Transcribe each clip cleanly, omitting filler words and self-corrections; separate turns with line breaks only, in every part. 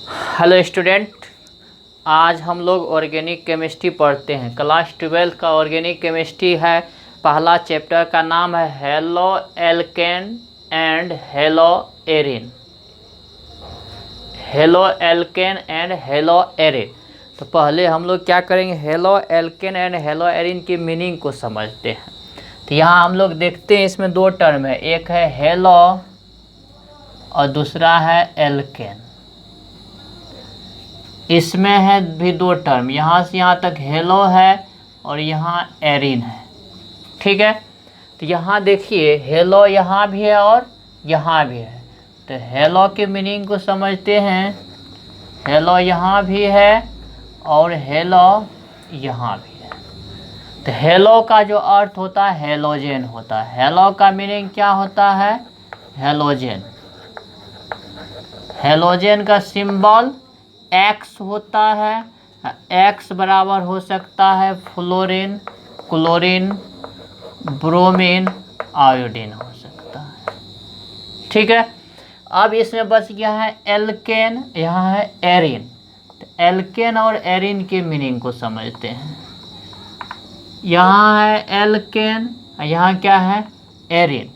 Hello student, आज हम लोग ऑर्गेनिक केमिस्ट्री पढ़ते हैं। क्लास 12 का ऑर्गेनिक केमिस्ट्री है। पहला चैप्टर का नाम है halo alkane and hello Erin. Halo alkane and hello Erin. तो पहले हम लोग क्या करेंगे, halo alkane and hello Erin की मीनिंग को समझते हैं। तो यहाँ हम लोग देखते हैं, इसमें दो टर्म है, एक है हेलो और दूसरा है एल्केन। इसमें है भी दो टर्म, यहाँ से यहाँ तक हेलो है और यहाँ एरिन है। ठीक है, तो यहाँ देखिए हेलो यहाँ भी है और यहाँ भी है। तो हेलो के मीनिंग को समझते हैं। हेलो यहाँ भी है और हेलो यहाँ भी है। तो हेलो का जो अर्थ होता है हेलोजेन होता है। हेलो का मीनिंग क्या होता है, हेलोजेन। हेलोजेन का सिंबल एक्स होता है। एक्स बराबर हो सकता है फ्लोरीन, क्लोरीन, ब्रोमीन, आयोडीन हो सकता है। ठीक है, अब इसमें बच गया है एल्केन, यहाँ है एरिन। तो एल्केन और एरिन के मीनिंग को समझते हैं। यहाँ है एल्केन, यहाँ क्या है एरिन।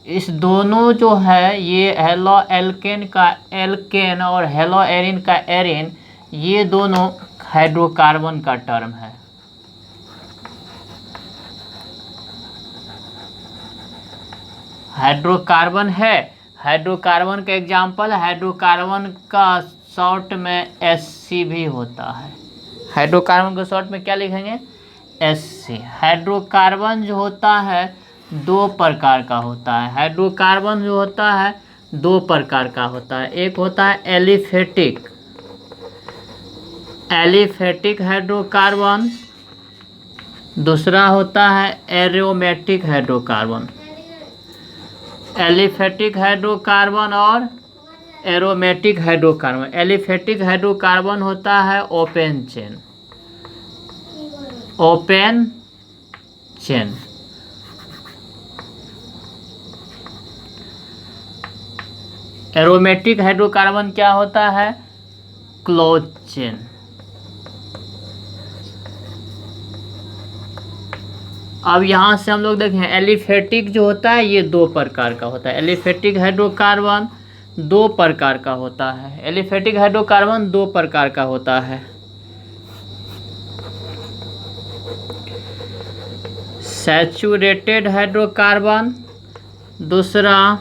इस दोनों जो है ये हेलो एल्केन का एल्केन और हेलो एरिन का एरिन, ये दोनों हाइड्रोकार्बन का टर्म है। हाइड्रोकार्बन है, हाइड्रोकार्बन का एग्जाम्पल, हाइड्रोकार्बन का शॉर्ट में Hc भी होता है। हाइड्रोकार्बन को शॉर्ट में क्या लिखेंगे, Hc। हाइड्रोकार्बन जो होता है दो प्रकार का होता है। हाइड्रोकार्बन जो होता है दो प्रकार का होता है। एक होता है एलिफेटिक, एलिफेटिक हाइड्रोकार्बन। दूसरा होता है एरोमेटिक हाइड्रोकार्बन। एलिफेटिक हाइड्रोकार्बन और एरोमेटिक हाइड्रोकार्बन। एलिफेटिक हाइड्रोकार्बन होता है open chain, open chain. Aromatic hydrocarbon क्या होता है, क्लोज चेन। अब यहाँ से हम लोग देखें, एलिफेटिक जो होता है ये दो प्रकार का होता है। एलिफेटिक हाइड्रोकार्बन दो प्रकार का होता है। एलिफेटिक हाइड्रोकार्बन दो प्रकार का होता है। सैचुरेटेड हाइड्रोकार्बन, दूसरा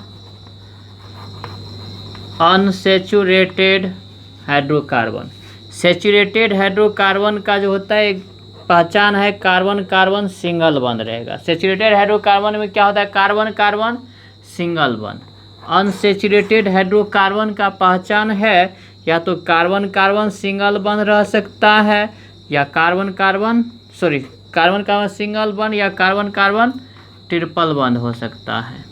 अनसैचुरेटेड हाइड्रोकार्बन। सैचुरेटेड हाइड्रोकार्बन का जो होता है पहचान है, कार्बन कार्बन सिंगल बॉन्ड रहेगा। सैचुरेटेड हाइड्रोकार्बन में क्या होता है, carbon carbon single bond. Unsaturated hydrocarbon का पहचान है या तो कार्बन कार्बन सिंगल बॉन्ड रह सकता है या कार्बन कार्बन सिंगल बॉन्ड या कार्बन कार्बन ट्रिपल बॉन्ड हो सकता है।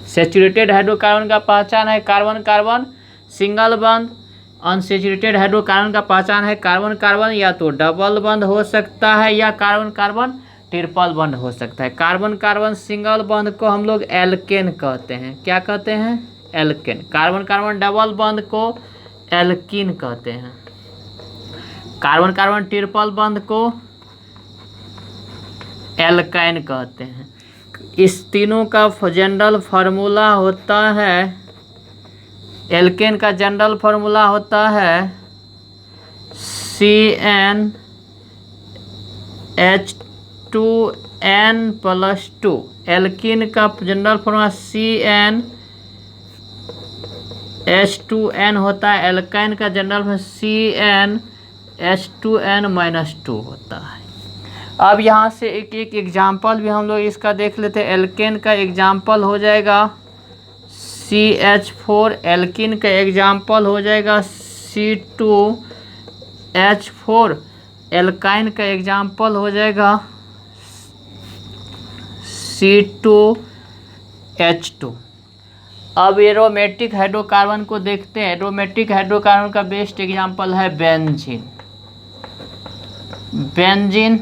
सैचुरेटेड हाइड्रोकार्बन का पहचान है carbon carbon single bond. Unsaturated hydrocarbon का पहचान है कार्बन कार्बन या तो डबल बॉन्ड हो सकता है या कार्बन कार्बन ट्रिपल बॉन्ड हो सकता है। कार्बन कार्बन सिंगल बॉन्ड को हम लोग एल्केन कहते हैं। क्या कहते हैं, alkane. Carbon carbon double bond को एल्कीन कहते हैं। कार्बन कार्बन ट्रिपल बॉन्ड को एल्काइन कहते हैं। इस तीनों का जनरल फार्मूला होता है, एल्केन का जनरल फार्मूला होता है CnH2n+2। एल्कीन का जनरल फार्मूला CnH2n होता है। एल्काइन का जनरल फार्मूला CnH2n-2 होता है। अब यहाँ से एक एक एग्जाम्पल भी हम लोग इसका देख लेते हैं। एल्केन का एग्जाम्पल हो जाएगा CH4, एल्कीन का एग्जाम्पल हो जाएगा C2H4, एल्काइन का एग्जाम्पल हो जाएगा C2H2। अब एरोमेटिक हाइड्रोकार्बन को देखते हैं। एरोमेटिक हाइड्रोकार्बन का बेस्ट एग्जाम्पल है बेंजीन। बेंजीन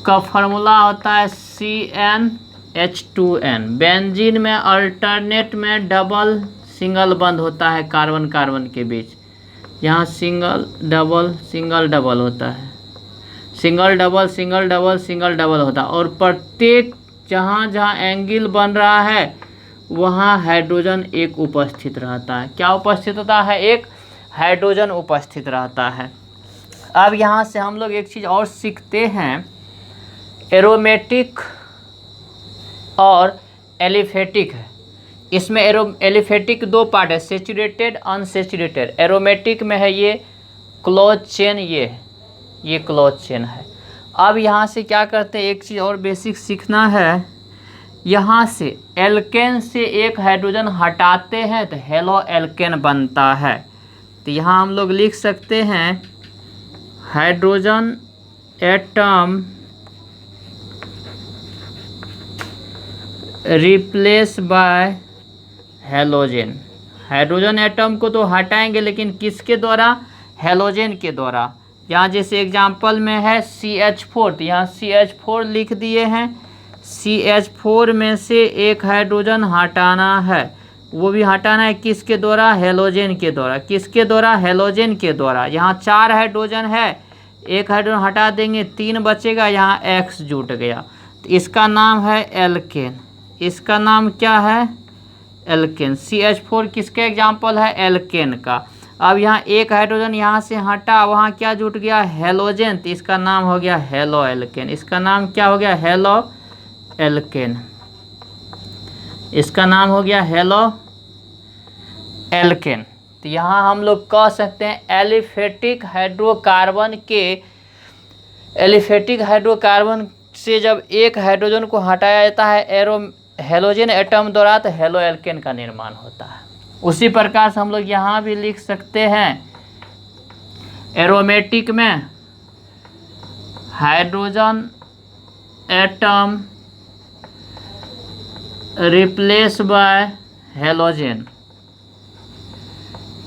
का फार्मूला होता है CnH2n। बेंजीन में अल्टरनेट में डबल सिंगल बंद होता है कार्बन कार्बन के बीच। यहाँ सिंगल डबल होता है, single double single double single double होता है। और प्रत्येक जहाँ जहाँ एंगल बन रहा है वहाँ हाइड्रोजन एक उपस्थित रहता है। क्या उपस्थित होता है? एक हाइड्रोजन उपस्थित रहता है। अब यहाँ से हम लोग एक चीज़ और सीखते हैं, एरोमेटिक और एलिफेटिक है। इसमें एलिफेटिक दो पार्ट है, सेचुरेटेड अनसेचुरेटेड। एरोमेटिक में है ये क्लोज चेन, ये क्लोज चेन है। अब यहाँ से क्या करते हैं, एक चीज़ और बेसिक सीखना है। यहाँ से एल्केन से एक हाइड्रोजन हटाते हैं तो हेलो एल्केन बनता है। तो यहाँ हम लोग लिख सकते हैं hydrogen atom replace by halogen. Hydrogen atom को तो हटाएंगे लेकिन किसके द्वारा? हेलोजन के द्वारा। यहाँ जैसे एग्जांपल में है CH4, तो यहाँ CH4 लिख दिए हैं। CH4 में से एक हाइड्रोजन हटाना है, वो भी हटाना है किसके द्वारा? हेलोजन के द्वारा। किसके द्वारा? हेलोजन के द्वारा। यहाँ 4 हाइड्रोजन है, एक हाइड्रोजन हटा देंगे 3 बचेगा, यहाँ X जुट गया, तो इसका नाम है एल्केन। इसका नाम क्या है? एल्केन। CH4 किसका एग्जाम्पल है? एल्केन का। अब यहाँ एक हाइड्रोजन यहाँ से हटा, वहाँ क्या जुट गया? हेलोजन, तो इसका नाम हो गया हेलो एल्केन। इसका नाम क्या हो गया? Halo alkane. इसका नाम हो गया हेलो एल्केन। तो यहाँ हम लोग कह सकते हैं एलिफेटिक हाइड्रोकार्बन से जब एक हाइड्रोजन को हटाया जाता है हेलोजन एटम द्वारा, तो हेलो एल्केन का निर्माण होता है। उसी प्रकार से हम लोग यहाँ भी लिख सकते हैं, एरोमेटिक में hydrogen atom replace by halogen.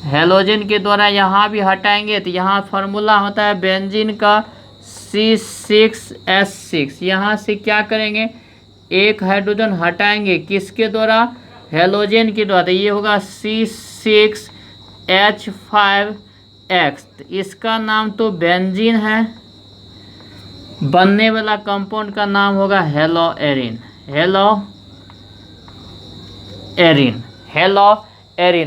Halogen के द्वारा यहाँ भी हटाएंगे तो यहाँ फार्मूला होता है बेंजीन का C6H6। यहाँ से क्या करेंगे, एक हाइड्रोजन हटाएंगे किसके द्वारा? हेलोजन के द्वारा, तो ये होगा C6H5X। इसका नाम तो बेंजीन है, बनने वाला कंपाउंड का नाम होगा हेलो एरिन।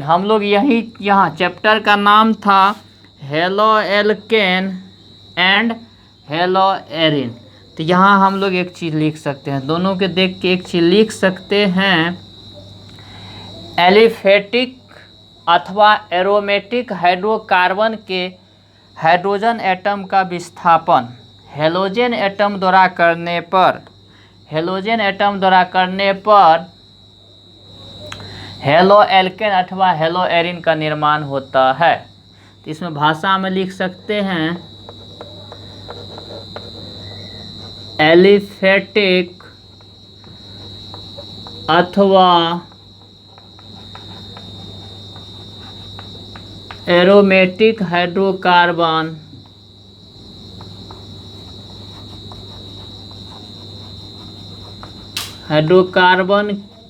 हम लोग यहाँ चैप्टर का नाम था halo alkane and hello Erin. तो यहाँ हम लोग एक चीज़ लिख सकते हैं, दोनों के देख के एक चीज़ लिख सकते हैं, एलिफेटिक अथवा एरोमेटिक हाइड्रोकार्बन के हाइड्रोजन एटम का विस्थापन हेलोजन एटम द्वारा करने पर हेलो एल्केन अथवा हेलो एरिन का निर्माण होता है। तो इसमें भाषा में लिख सकते हैं एलिफेटिक अथवा एरोमेटिक हाइड्रोकार्बन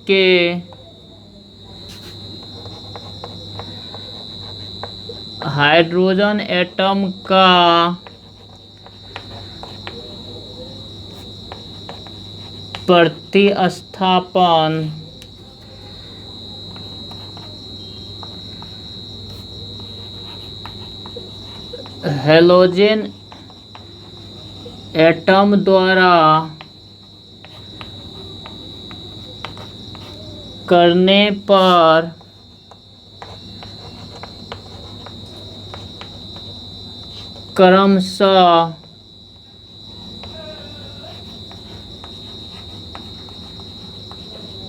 के हाइड्रोजन एटम का प्रतिस्थापन हेलोजन एटम द्वारा करने पर क्रमशः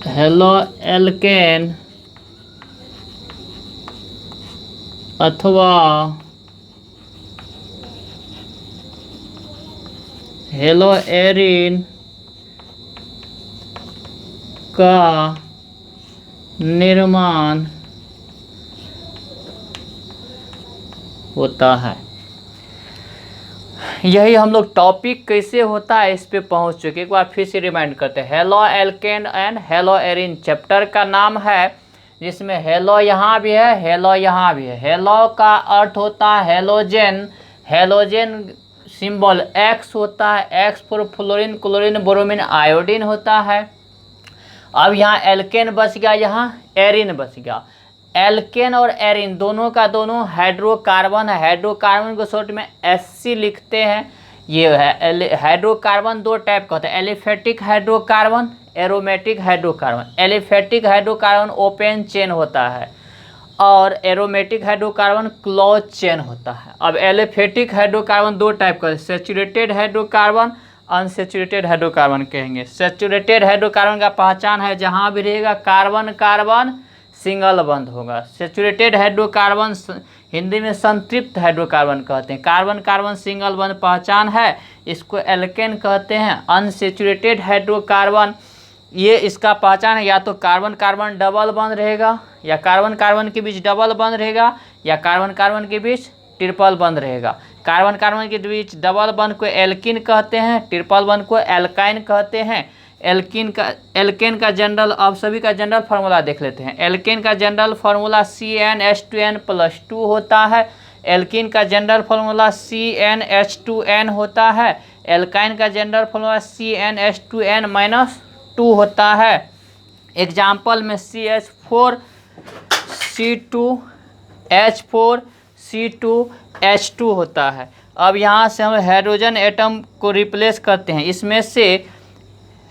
हेलो एल्केन अथवा हेलो एरिन का निर्माण होता है। यही हम लोग टॉपिक कैसे होता है इस पे पहुंच चुके। एक बार फिर से रिमाइंड करते हैं, halo alkane and hello Erin chapter का नाम है जिसमें हेलो यहाँ भी है, हेलो यहाँ भी है। हेलो का अर्थ होता है हेलोजेन, हेलोजेन सिंबल X होता है, X for fluorine, chlorine, bromine, iodine होता है। अब यहाँ एल्केन बच गया, यहाँ एरिन बच गया। एल्केन और एरिन दोनों का दोनों हाइड्रोकार्बन है। हाइड्रोकार्बन को शॉर्ट में Hc लिखते हैं। ये है हाइड्रोकार्बन दो टाइप का होता है, aliphatic hydrocarbon, aromatic hydrocarbon. Aliphatic hydrocarbon open chain होता है और एरोमेटिक हाइड्रोकार्बन क्लोज चेन होता है। अब एलिफेटिक हाइड्रोकार्बन दो टाइप का, सैचुरेटेड हाइड्रोकार्बन, अनसैचुरेटेड हाइड्रोकार्बन कहेंगे। सैचुरेटेड हाइड्रोकार्बन का पहचान है जहाँ भी रहेगा कार्बन कार्बन सिंगल बंध होगा। सैचुरेटेड हाइड्रोकार्बन हिंदी में संतृप्त हाइड्रोकार्बन कहते हैं। कार्बन कार्बन सिंगल बंध पहचान है, इसको एल्केन कहते हैं। अनसैचुरेटेड हाइड्रोकार्बन ये इसका पहचान है, या तो कार्बन कार्बन डबल बंध रहेगा, या कार्बन कार्बन के बीच डबल बंध रहेगा, या कार्बन कार्बन के बीच ट्रिपल बंध रहेगा। कार्बन कार्बन के बीच डबल बंध को एल्किन कहते हैं, ट्रिपल बंध को एल्काइन कहते हैं। एल्केन का जनरल, अब सभी का जनरल फार्मूला देख लेते हैं। एल्केन का जनरल फार्मूला CnH2n+2 होता है। एल्किन का जनरल फार्मूला CnH2n होता है। एल्काइन का जनरल फार्मूला CnH2n-2 होता है। एग्जाम्पल में CH4C2H4C2H2 होता है। अब यहाँ से हम हाइड्रोजन एटम को रिप्लेस करते हैं। इसमें से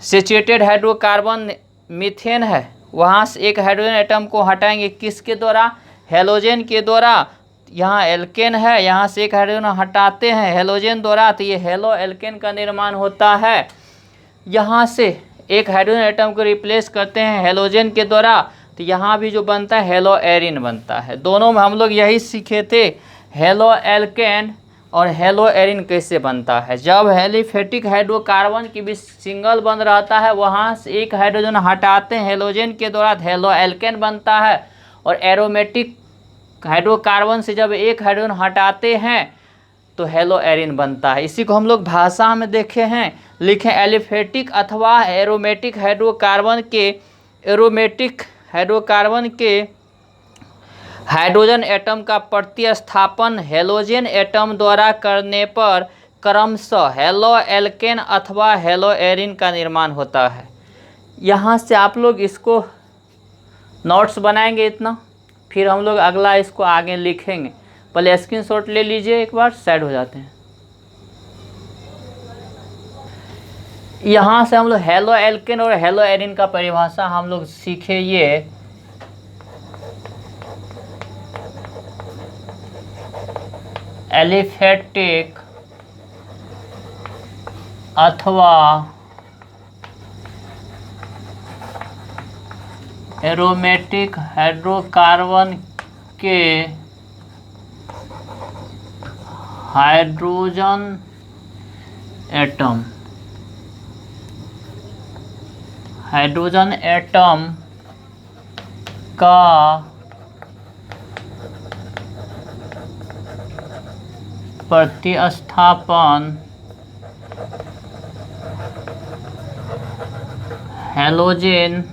सैचुरेटेड हाइड्रोकार्बन मीथेन है, वहाँ से एक हाइड्रोजन एटम को हटाएंगे, किसके द्वारा? हेलोजन के द्वारा। यहाँ एल्केन है, यहाँ से एक हाइड्रोजन हटाते हैं हेलोजन द्वारा, तो ये हेलो एल्केन का निर्माण होता है। यहाँ से एक हाइड्रोजन एटम को रिप्लेस करते हैं हेलोजन के द्वारा, तो यहाँ भी जो बनता है हेलो एरिन बनता है। दोनों में हम लोग यही सीखे थे, हेलो एल्केन और हेलो एरिन कैसे बनता है। जब एलिफेटिक हाइड्रोकार्बन के बीच सिंगल बंध रहता है, वहाँ से एक हाइड्रोजन हटाते हैं हेलोजन के द्वारा, हेलो एल्केन बनता है। और एरोमेटिक हाइड्रोकार्बन से जब एक हाइड्रोजन हटाते हैं तो हेलो एरिन बनता है। इसी को हम लोग भाषा में देखे हैं, लिखें एलिफेटिक अथवा एरोमेटिक हाइड्रोकार्बन के हाइड्रोजन एटम का प्रतिस्थापन हेलोजन एटम द्वारा करने पर क्रमशः हेलो एल्केन अथवा हेलो एरिन का निर्माण होता है। यहाँ से आप लोग इसको नोट्स बनाएंगे इतना, फिर हम लोग अगला इसको आगे लिखेंगे। पहले स्क्रीनशॉट ले लीजिए, एक बार साइड हो जाते हैं। यहाँ से हम लोग हेलो एल्केन और हेलो एरिन का परिभाषा हम लोग सीखे। ये एलिफेटिक अथवा एरोमेटिक हाइड्रोकार्बन के हाइड्रोजन एटम का प्रतिस्थापन हेलोजन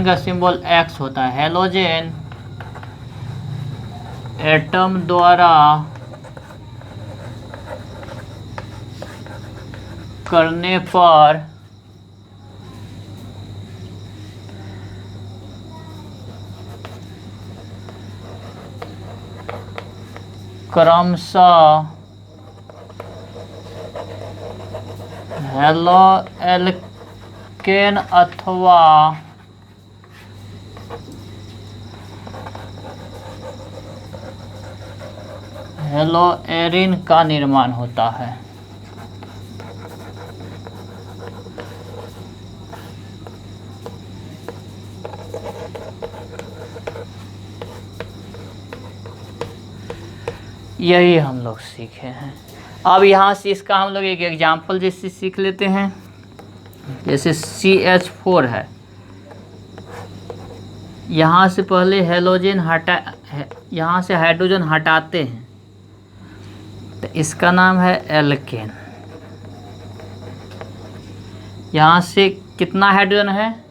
का सिंबल X होता है, हेलोजन एटम द्वारा करने पर क्रमशः हेलो एल्केन अथवा हेलो एरिन का निर्माण होता है। यही हम लोग सीखे हैं। अब यहाँ से इसका हम लोग एक एग्जाम्पल जैसे सीख लेते हैं। जैसे CH4 है, यहाँ से पहले हेलोजन यहाँ से हाइड्रोजन हटाते हैं तो इसका नाम है एल्केन। यहाँ से कितना हाइड्रोजन है?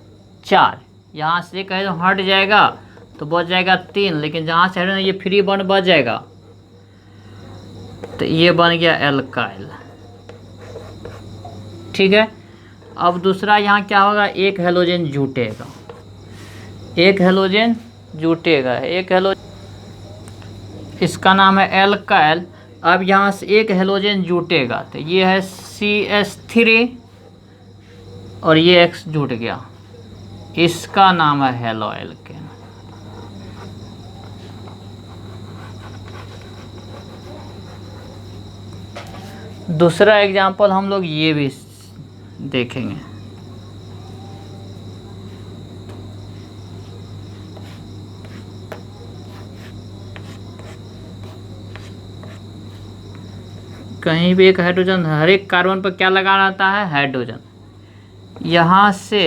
4, यहाँ से एक हाइड्रोजन हट जाएगा तो बच जाएगा 3, लेकिन जहाँ से हाइड्रोजन ये फ्री बॉन्ड बच जाएगा तो ये बन गया एल्काइल। ठीक है। अब दूसरा यहाँ क्या होगा, एक हेलोजन जुटेगा, एक हेलोजन जुटेगा, एक हेलोजन, इसका नाम है एल्काइल। अब यहाँ से एक हेलोजन जुटेगा तो ये है CH3 और ये X जुट गया, इसका नाम है हेलो एल्केन। दूसरा एग्जांपल हम लोग ये भी देखेंगे। कहीं भी एक हाइड्रोजन, हर एक कार्बन पर क्या लगा रहता है, हाइड्रोजन। यहाँ से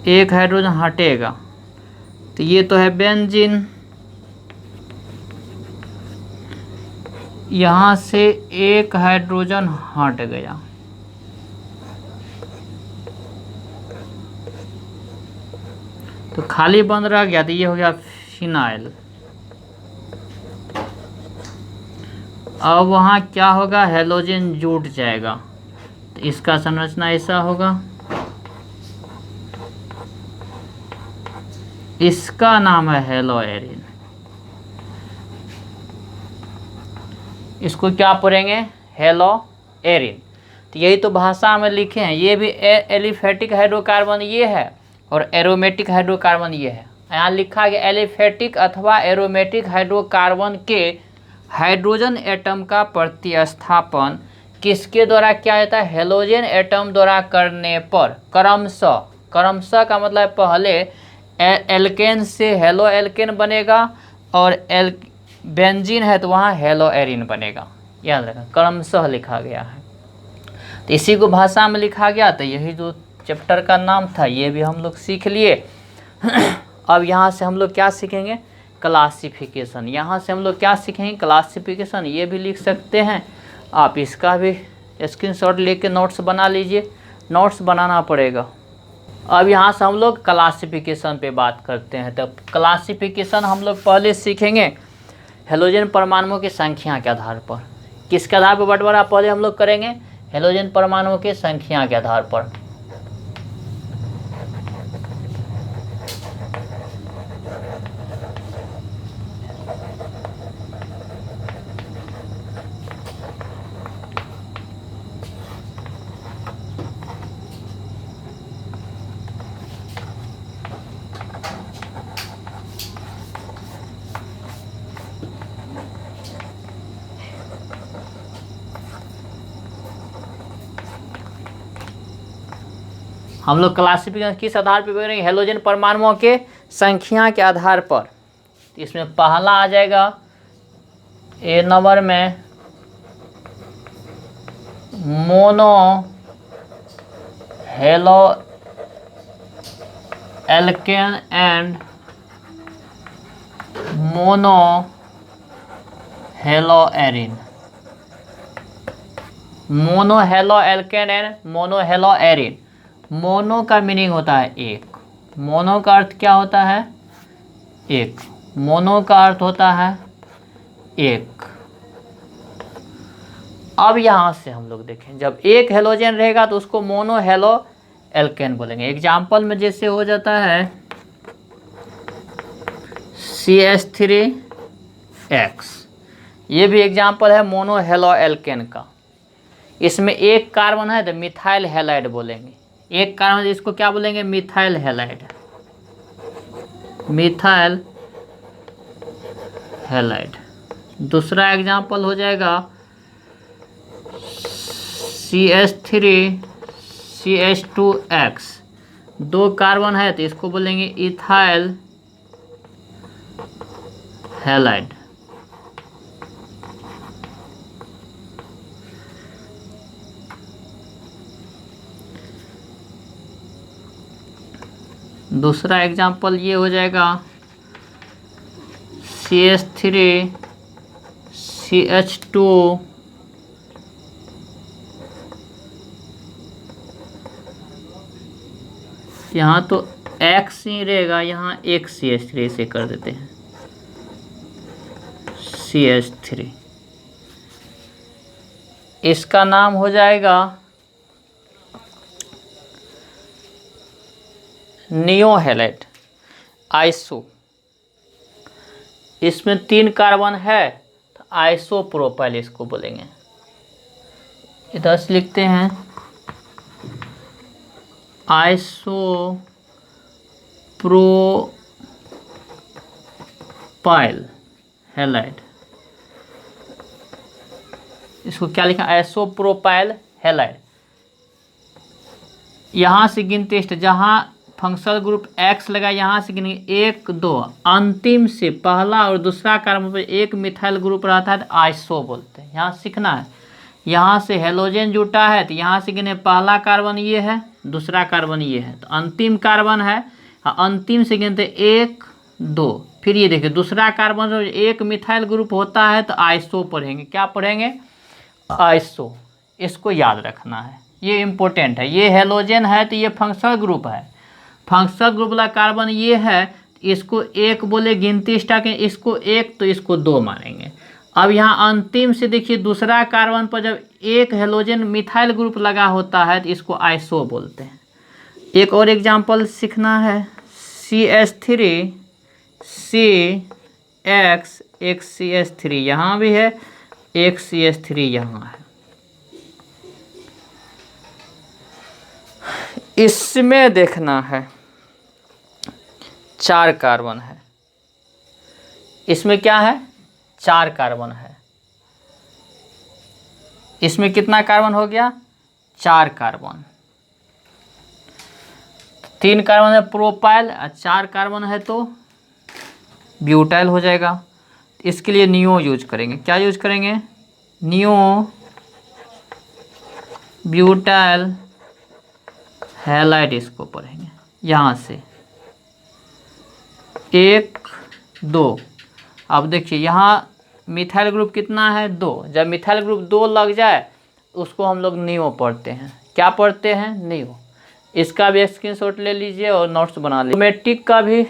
एक हाइड्रोजन हटेगा तो ये तो है बेंजीन, यहाँ से एक हाइड्रोजन हट गया तो खाली बंद रह गया तो ये हो गया फिनाइल। अब वहाँ क्या होगा, हेलोजन जुट जाएगा तो इसका संरचना ऐसा होगा, इसका नाम है हेलो एरिन। इसको क्या पढ़ेंगे, हेलो एरिन। तो यही तो भाषा में लिखे हैं, ये भी एलिफेटिक हाइड्रोकार्बन ये है और एरोमेटिक हाइड्रोकार्बन ये है। यहाँ लिखा गया एलिफेटिक अथवा एरोमेटिक हाइड्रोकार्बन के हाइड्रोजन एटम का प्रतिस्थापन किसके द्वारा किया जाता है, हेलोजन एटम द्वारा करने पर क्रमशः, क्रमशः का मतलब पहले एल्केन से हेलो एल्केन बनेगा और बेंजीन है तो वहाँ हेलो एरिन बनेगा। याद रखना क्रमशः लिखा गया है, तो इसी को भाषा में लिखा गया। तो यही जो चैप्टर का नाम था ये भी हम लोग सीख लिए। अब यहाँ से हम लोग क्या सीखेंगे, क्लासिफिकेशन। यहाँ से हम लोग क्या सीखेंगे, क्लासिफिकेशन। ये भी लिख सकते हैं आप, इसका भी स्क्रीनशॉट लेके नोट्स बना लीजिए, नोट्स बनाना पड़ेगा। अब यहाँ से हम लोग क्लासिफिकेशन पे बात करते हैं। तो क्लासिफिकेशन हम लोग पहले सीखेंगे हेलोजन परमाणुओं की संख्या के आधार पर। किसके आधार पर बंटवारा पहले हम लोग करेंगे, हेलोजन परमाणुओं की संख्या के आधार पर। हम लोग क्लासिफिकेशन किस आधार पर करेंगे, हेलोजन परमाणुओं के संख्या के आधार पर। इसमें पहला आ जाएगा ए नंबर में mono halo alkane and mono hello Erin. Mono halo alkane and mono hello Erin. Mono का मीनिंग होता है एक, मोनो का अर्थ क्या होता है, एक। मोनो का अर्थ होता है एक। अब यहाँ से हम लोग देखें, जब एक हेलोजन रहेगा तो उसको मोनो हेलो एल्केन बोलेंगे। एग्जाम्पल में जैसे हो जाता है CH3X, ये भी एग्जाम्पल है मोनो हेलो एल्केन का। इसमें एक कार्बन है तो मिथाइल हैलाइड बोलेंगे, एक कार्बन, इसको क्या बोलेंगे, मिथाइल हैलाइड, मिथाइल हैलाइड। दूसरा एग्जाम्पल हो जाएगा CH3CH2X, दो कार्बन है तो इसको बोलेंगे इथाइल हैलाइड। दूसरा एग्जाम्पल ये हो जाएगा CH3CH2 यहाँ तो एक्स ही रहेगा, यहाँ एक CH3 से कर देते हैं CH3। इसका नाम हो जाएगा नियो हैलाइड आइसो। इसमें 3 कार्बन है तो आइसोप्रोपाइल इसको बोलेंगे। इधर से लिखते हैं आइसोप्रोपाइल हैलाइड। इसको क्या लिखा, आइसोप्रोपाइल हैलाइड। यहाँ से गिनते हैं, जहाँ फंक्शनल ग्रुप X लगा यहाँ से गिनेंगे 1 2, अंतिम से पहला और दूसरा कार्बन पर एक मिथाइल ग्रुप रहता है तो आइसो बोलते हैं। यहाँ सीखना है, यहाँ से हेलोजन जुटा है तो यहाँ से गिने पहला कार्बन ये है, दूसरा कार्बन ये है, तो अंतिम कार्बन है, अंतिम से गिनते 1 2। फिर ये देखिए दूसरा कार्बन जो एक मिथाइल ग्रुप होता है तो आइसो पढ़ेंगे। क्या पढ़ेंगे, आइसो। इसको याद रखना है, ये इम्पोर्टेंट है। ये हेलोजन है तो ये फंक्शनल ग्रुप है, फंक्शनल ग्रुप वाला कार्बन ये है, इसको 1 बोले गिनती स्टार्ट, इसको 1 तो इसको 2 मानेंगे। अब यहाँ अंतिम से देखिए दूसरा कार्बन पर जब एक हेलोजन मिथाइल ग्रुप लगा होता है तो इसको आइसो बोलते हैं। एक और एग्जांपल सीखना है, CH3 CX, एक CH3 यहाँ भी है, एक CH3 यहाँ है। इसमें देखना है 4 कार्बन है, इसमें क्या है 4 कार्बन है। इसमें कितना कार्बन हो गया, 4 कार्बन। 3 कार्बन है प्रोपाइल और 4 कार्बन है तो ब्यूटाइल हो जाएगा। इसके लिए नियो यूज करेंगे। क्या यूज करेंगे, नियो ब्यूटाइल हैलाइड इसको पढ़ेंगे। यहाँ से 1 2। अब देखिए यहाँ मिथाइल ग्रुप कितना है 2, जब मिथाइल ग्रुप 2 लग जाए उसको हम लोग नियो पढ़ते हैं। क्या पढ़ते हैं, नियो। इसका भी स्क्रीनशॉट ले लीजिए और नोट्स बना लीजिए। एरोमेटिक का भी,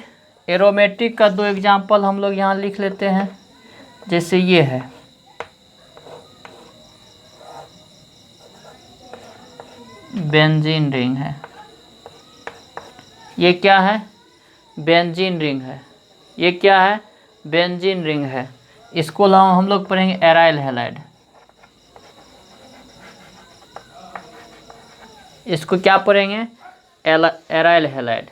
एरोमेटिक का 2 एग्जाम्पल हम लोग यहाँ लिख लेते हैं। जैसे ये है बेंजीन रिंग है, ये क्या है बेंजीन रिंग है, ये क्या है बेंजीन रिंग है। इसको हम लोग पढ़ेंगे एराइल हैलाइड। इसको क्या पढ़ेंगे, एराइल हैलाइड।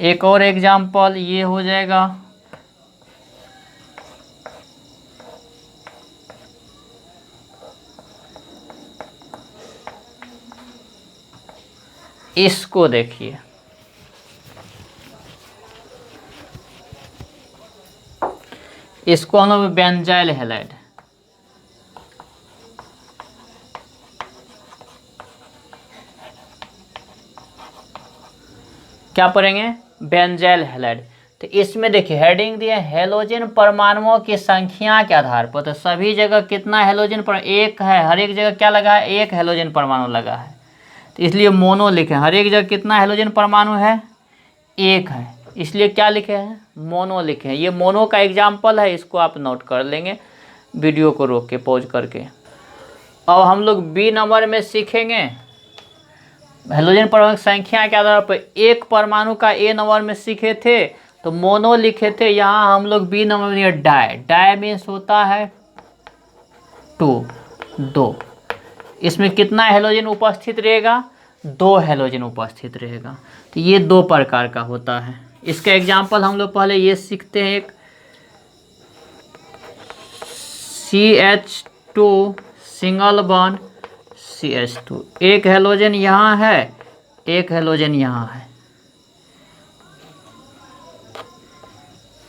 एक और एग्जांपल ये हो जाएगा इसको देखिए, इसको हम लोग बेंजाइल हैलाइड। क्या पढ़ेंगे, बेंजाइल हैलाइड। तो इसमें देखिए हेडिंग दिया हेलोजन परमाणुओं की संख्या के आधार पर, तो सभी जगह कितना हेलोजन पर 1 है, हर एक जगह क्या लगा है 1 हेलोजन परमाणु लगा है, तो इसलिए मोनो लिखे। हर एक जगह कितना हेलोजन परमाणु है 1 है, इसलिए क्या लिखे हैं मोनो लिखे हैं। ये मोनो का एग्जाम्पल है, इसको आप नोट कर लेंगे वीडियो को रोक के पॉज करके। अब हम लोग बी नंबर में सीखेंगे हेलोजन परमाणु की संख्या के आधार पर। एक परमाणु का ए नंबर में सीखे थे तो मोनो लिखे थे, यहाँ हम लोग बी नंबर में डाई। डाई मीन्स होता है 2। इसमें कितना हेलोजन उपस्थित रहेगा 2 हेलोजन उपस्थित रहेगा। तो ये 2 प्रकार का होता है। इसका एग्जाम्पल हम लोग पहले ये सीखते हैं, एक CH2 सिंगल बॉन्ड CH2, एक हेलोजन यहाँ है, एक हेलोजन यहाँ है,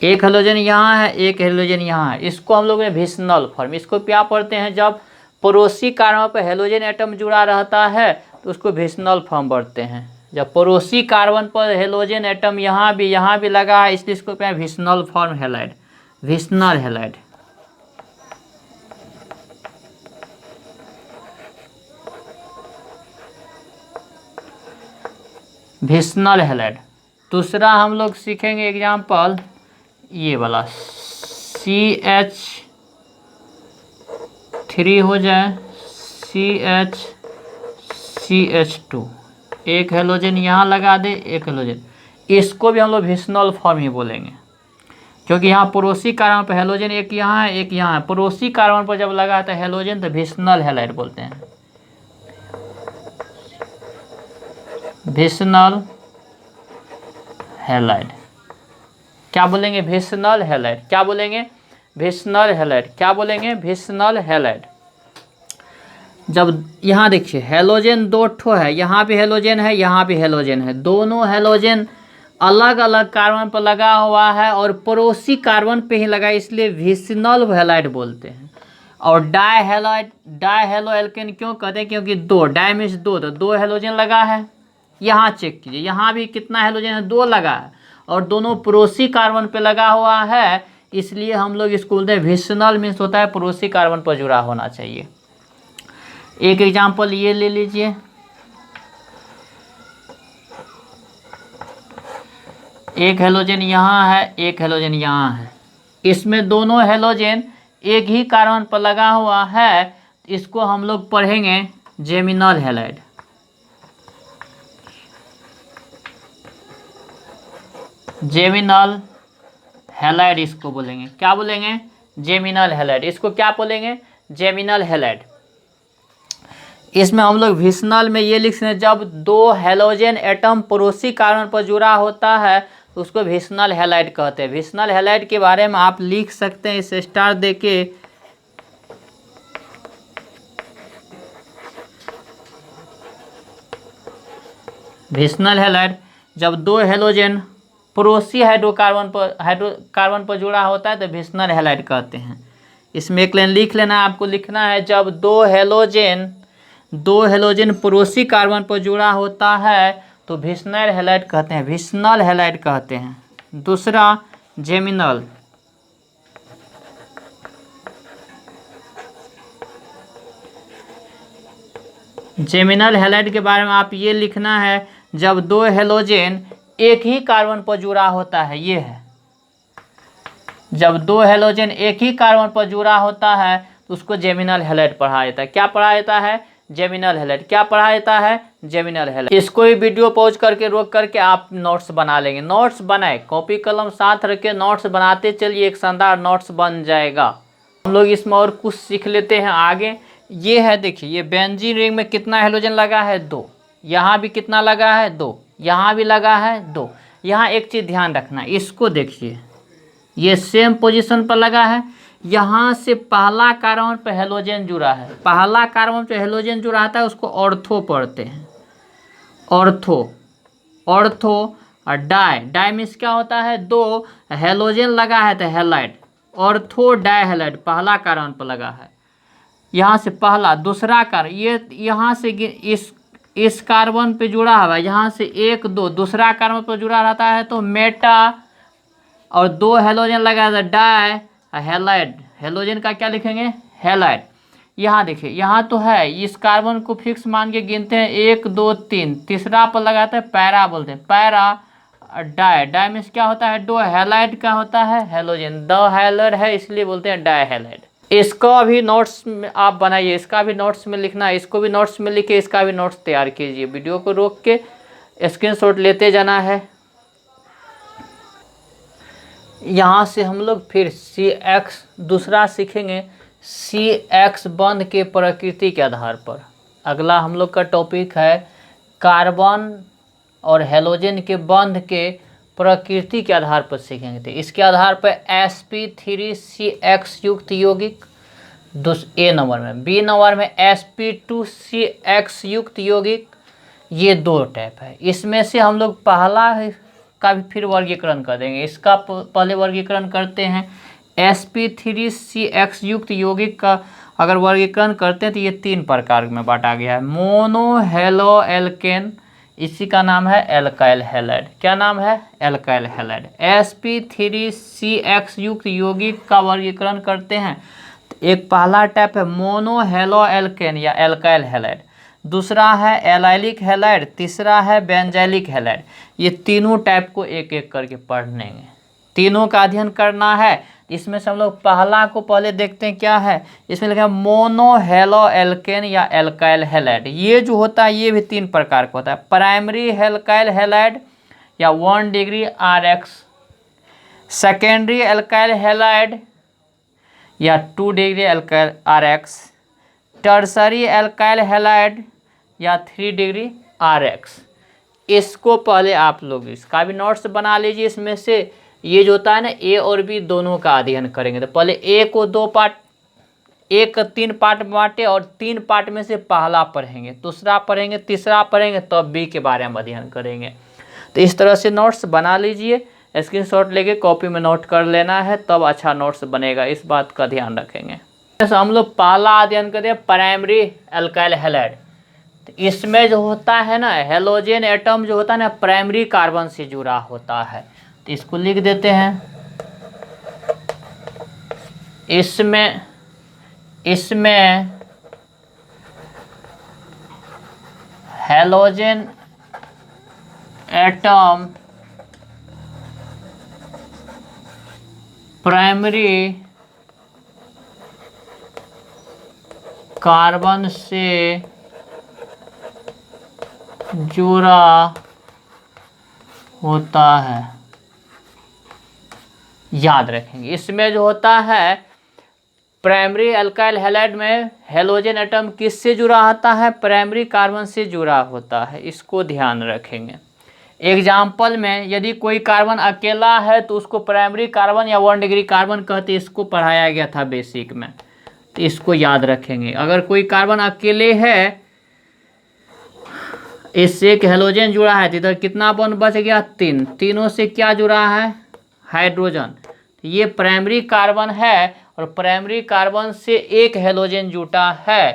एक हेलोजन यहाँ है, एक हेलोजन यहाँ है। इसको हम लोग ने विशनल फॉर्म, इसको क्या पढ़ते हैं, जब पड़ोसी कार्बन पर हेलोजन एटम जुड़ा रहता है तो उसको विशनल फॉर्म पढ़ते हैं। जब पड़ोसी कार्बन पर हेलोजन एटम यहाँ भी लगा है, इसलिए इसको क्या विशनल फॉर्म हैलाइड, विशनल हैलाइड। विस्नल हैलाइड। दूसरा हम लोग सीखेंगे एग्जाम्पल ये वाला CH3 हो जाए CH2, एक हेलोजन यहाँ लगा दे, एक हेलोजन, इसको भी हम लोग विस्नल फॉर्म ही बोलेंगे, क्योंकि यहाँ पड़ोसी कार्बन पर हेलोजन एक यहाँ है एक यहाँ है। पड़ोसी कार्बन पर जब लगा तो हेलोजन तो विस्नल हैलाइड बोलते हैं, विस्नल हैलाइड। क्या बोलेंगे? विस्नल हैलाइड। क्या बोलेंगे? विस्नल हैलाइड। क्या बोलेंगे? विस्नल हैलाइड। जब यहाँ देखिए हेलोजन दो ठो है, यहाँ भी हेलोजन है, यहाँ भी हेलोजन है, दोनों हेलोजन अलग अलग कार्बन पर लगा हुआ है और पड़ोसी कार्बन पे ही लगा, इसलिए विस्नल हैलाइड बोलते हैं। और डायहेलो एल्केन क्यों कहते हैं? क्योंकि दो, डाई मीन्स दो, तो दो हेलोजन लगा है। यहाँ चेक कीजिए, यहाँ भी कितना हेलोजन है? दो लगा है, और दोनों पड़ोसी कार्बन पे लगा हुआ है, इसलिए हम लोग इसको बोलते हैं विस्नल, मीन्स होता है पड़ोसी कार्बन पर जुड़ा होना चाहिए। एक एग्जाम्पल ये ले लीजिए, एक हेलोजन यहाँ है, एक हेलोजन यहाँ है, इसमें दोनों हेलोजन एक ही कार्बन पर लगा हुआ है, इसको हम लोग पढ़ेंगे जेमिनल हैलाइड। जेमिनल हैलाइड इसको बोलेंगे। क्या बोलेंगे? Geminal halide. इसको क्या बोलेंगे? Geminal halide. इसमें हम लोग विस्नल में ये लिख सकते हैं, जब दो हेलोजन एटम पड़ोसी कार्बन पर जुड़ा होता है तो उसको विस्नल हैलाइड कहते हैं। विस्नल हैलाइड के बारे में आप लिख सकते हैं इसे स्टार देके, विस्नल हैलाइड जब दो हेलोजन पड़ोसी हाइड्रोकार्बन पर जुड़ा होता है तो विस्नल हैलाइड कहते हैं। इसमें एक लाइन लिख लेना है, आपको लिखना है, जब दो हेलोजन पड़ोसी कार्बन पर जुड़ा होता है तो विस्नल हैलाइड कहते हैं, विस्नल हैलाइड कहते हैं। दूसरा जेमिनल, जेमिनल हैलाइड के बारे में आप ये लिखना है, जब दो हेलोजन एक ही कार्बन पर जुड़ा होता है, ये है, जब दो हेलोजन एक ही कार्बन पर जुड़ा होता है तो उसको जेमिनल हैलाइड पढ़ा जाता है। क्या पढ़ा जाता है? Geminal halide. क्या पढ़ा जाता है? Geminal halide. इसको भी वीडियो पॉज करके रोक करके आप नोट्स बना लेंगे। नोट्स बनाए, कॉपी कलम साथ रख के नोट्स बनाते चलिए, एक शानदार नोट्स बन जाएगा। हम लोग इसमें और कुछ सीख लेते हैं आगे। ये है, देखिए ये बेंजीन रिंग में कितना हेलोजन लगा है? दो। यहाँ भी कितना लगा है? दो। यहाँ भी लगा है? दो। यहाँ एक चीज़ ध्यान रखना, इसको देखिए, ये सेम पोजीशन पर लगा है, यहाँ से पहला कार्बन पे हेलोजन जुड़ा है, पहला कार्बन पे हेलोजन जुड़ा आता है उसको ऑर्थो पढ़ते हैं। ऑर्थो और डाई मीन्स क्या होता है? दो हेलोजन लगा है तो हैलाइड, ऑर्थो डाई हैलाइड, पहला कार्बन पर लगा है, यहाँ से पहला, दूसरा कार्बन, ये यहाँ से इस कार्बन पे जुड़ा हुआ है, यहाँ से एक दो, दूसरा कार्बन पर जुड़ा रहता है तो मेटा, और दो हेलोजन लगा है डाई हैलाइड। हेलोजन का क्या लिखेंगे? हैलाइड। यहाँ देखिए, यहाँ तो है, इस कार्बन को फिक्स मान के गिनते हैं, एक दो तीन, तीसरा पर लगाते हैं पैरा बोलते हैं, पैरा डाई मीन्स क्या होता है? दो हैलाइड का होता है हेलोजन, दो हैलाइड है इसलिए बोलते हैं डाई हैलाइड। इसका भी नोट्स में आप बनाइए, इसका भी नोट्स में लिखना है, इसको भी नोट्स में लिखे, इसका भी नोट्स तैयार कीजिए। वीडियो को रोक के स्क्रीनशॉट लेते जाना है। यहाँ से हम लोग फिर CX दूसरा सीखेंगे, CX बंध के प्रकृति के आधार पर। अगला हम लोग का टॉपिक है कार्बन और हेलोजन के बंध के प्रकृति के आधार पर सीखेंगे। तो इसके आधार पर sp3CX युक्त यौगिक ए नंबर में, बी नंबर में sp2CX युक्त यौगिक, ये दो टाइप है। इसमें से हम लोग पहला का भी फिर वर्गीकरण कर देंगे। इसका पहले वर्गीकरण करते हैं, sp3CX युक्त यौगिक का अगर वर्गीकरण करते हैं तो ये तीन प्रकार में बांटा गया है। मोनो हेलो एल्केन, इसी का नाम है एल्काइल हैलाइड। क्या नाम है? Alkyl halide. sp3CX युक्त यौगिक का वर्गीकरण करते हैं तो एक पहला टाइप है मोनो हेलो एल्केन या एल्काइल हैलाइड। दूसरा है एलाइलिक हैलाइड, तीसरा है बेंजाइलिक हैलाइड। ये तीनों टाइप को एक एक करके पढ़ने हैं, तीनों का अध्ययन करना है। इसमें से हम लोग पहला को पहले देखते हैं क्या है। इसमें लिखा है मोनो हेलो एल्केन या एल्काइल हैलाइड। ये जो होता है ये भी 3 प्रकार का होता है। प्राइमरी एल्काइल हैलाइड या 1 degree RX, secondary alkyl halide या 2 degree alkyl RX, tertiary alkyl halide या 3 डिग्री RX। इसको पहले आप लोग इसका भी नोट्स बना लीजिए। इसमें से ये जो होता है ना ए और बी दोनों का अध्ययन करेंगे। तो पहले ए को 2 पार्ट, ए का 3 पार्ट बांटे और 3 पार्ट में से पहला पढ़ेंगे, दूसरा पढ़ेंगे, तीसरा पढ़ेंगे, तब बी के बारे में अध्ययन करेंगे। तो इस तरह से नोट्स बना लीजिए, स्क्रीनशॉट लेके कॉपी में नोट कर लेना है, तब अच्छा नोट्स बनेगा, इस बात का ध्यान रखेंगे। तो हम लोग पहला अध्ययन करें प्राइमरी एल्काइल हैलाइड। तो इसमें जो होता है ना हेलोजन एटम जो होता है ना प्राइमरी कार्बन से जुड़ा होता है। तो इसको लिख देते हैं। इसमें हेलोजन एटम प्राइमरी कार्बन से जुड़ा होता है, याद रखेंगे। इसमें जो होता है प्राइमरी अल्काइल हैलाइड में हेलोजन एटम किससे जुड़ा होता है, प्राइमरी कार्बन से जुड़ा होता है, इसको ध्यान रखेंगे। एग्जाम्पल में यदि कोई कार्बन अकेला है तो उसको प्राइमरी कार्बन या 1 डिग्री कार्बन कहते, इसको पढ़ाया गया था बेसिक में, तो इसको याद रखेंगे। अगर कोई कार्बन अकेले है, इससे एक हेलोजन जुड़ा है, तो इधर कितना बॉन्ड बच गया, 3, तीनों से क्या जुड़ा है, हाइड्रोजन। ये प्राइमरी कार्बन है और प्राइमरी कार्बन से एक हेलोजन जुटा है,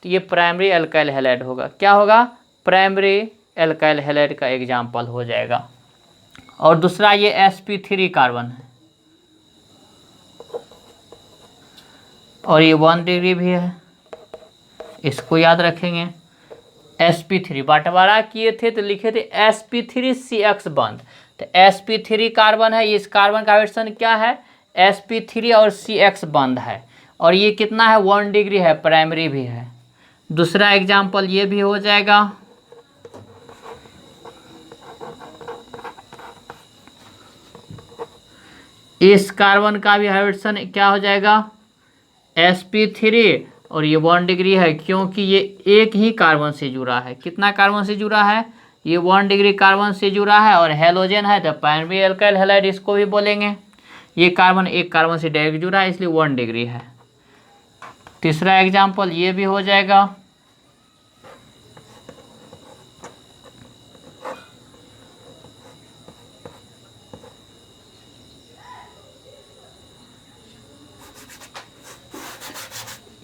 तो ये प्राइमरी अल्काइल हैलाइड होगा। क्या होगा, प्राइमरी अल्काइल हैलाइड का एग्जाम्पल हो जाएगा। और दूसरा ये sp3 कार्बन है और ये 1 डिग्री भी है, इसको याद रखेंगे। sp3 बंटवारा किए थे तो लिखे थे sp3CX बंद, तो sp3 कार्बन है, इस कार्बन का हाइड्रोजन क्या है, sp3 और CX बंद है, और ये कितना है, 1 डिग्री है, प्राइमरी भी है। दूसरा एग्जाम्पल ये भी हो जाएगा। इस कार्बन का भी हाइड्रोजन क्या हो जाएगा, sp3 और ये 1 डिग्री है, क्योंकि ये एक ही कार्बन से जुड़ा है। कितना कार्बन से जुड़ा है, ये 1 डिग्री कार्बन से जुड़ा है और हेलोजन है, तो प्राइमरी अल्काइल हैलाइड इसको भी बोलेंगे। ये कार्बन एक कार्बन से डायरेक्ट जुड़ा है, इसलिए 1 डिग्री है। तीसरा एग्जाम्पल ये भी हो जाएगा।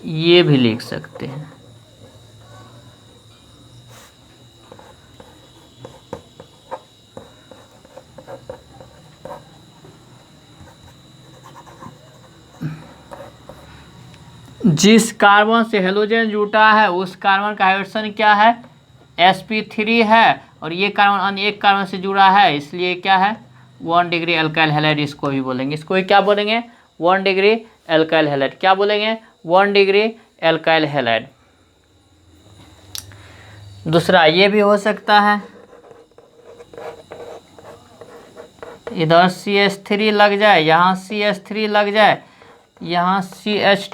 ये भी लिख सकते हैं। जिस कार्बन से हेलोजन जुटा है उस कार्बन का हाइड्रोजन क्या है, sp3 है, और ये कार्बन अन्य एक कार्बन से जुड़ा है, इसलिए क्या है, 1 डिग्री अल्काइल हैलाइड इसको भी बोलेंगे। इसको भी क्या बोलेंगे, 1 डिग्री अल्काइल हैलाइड। क्या बोलेंगे, 1 डिग्री अल्काइल हैलाइड। दूसरा ये भी हो सकता है, इधर CH3 लग जाए, यहाँ CH3 लग जाए, यहाँ CH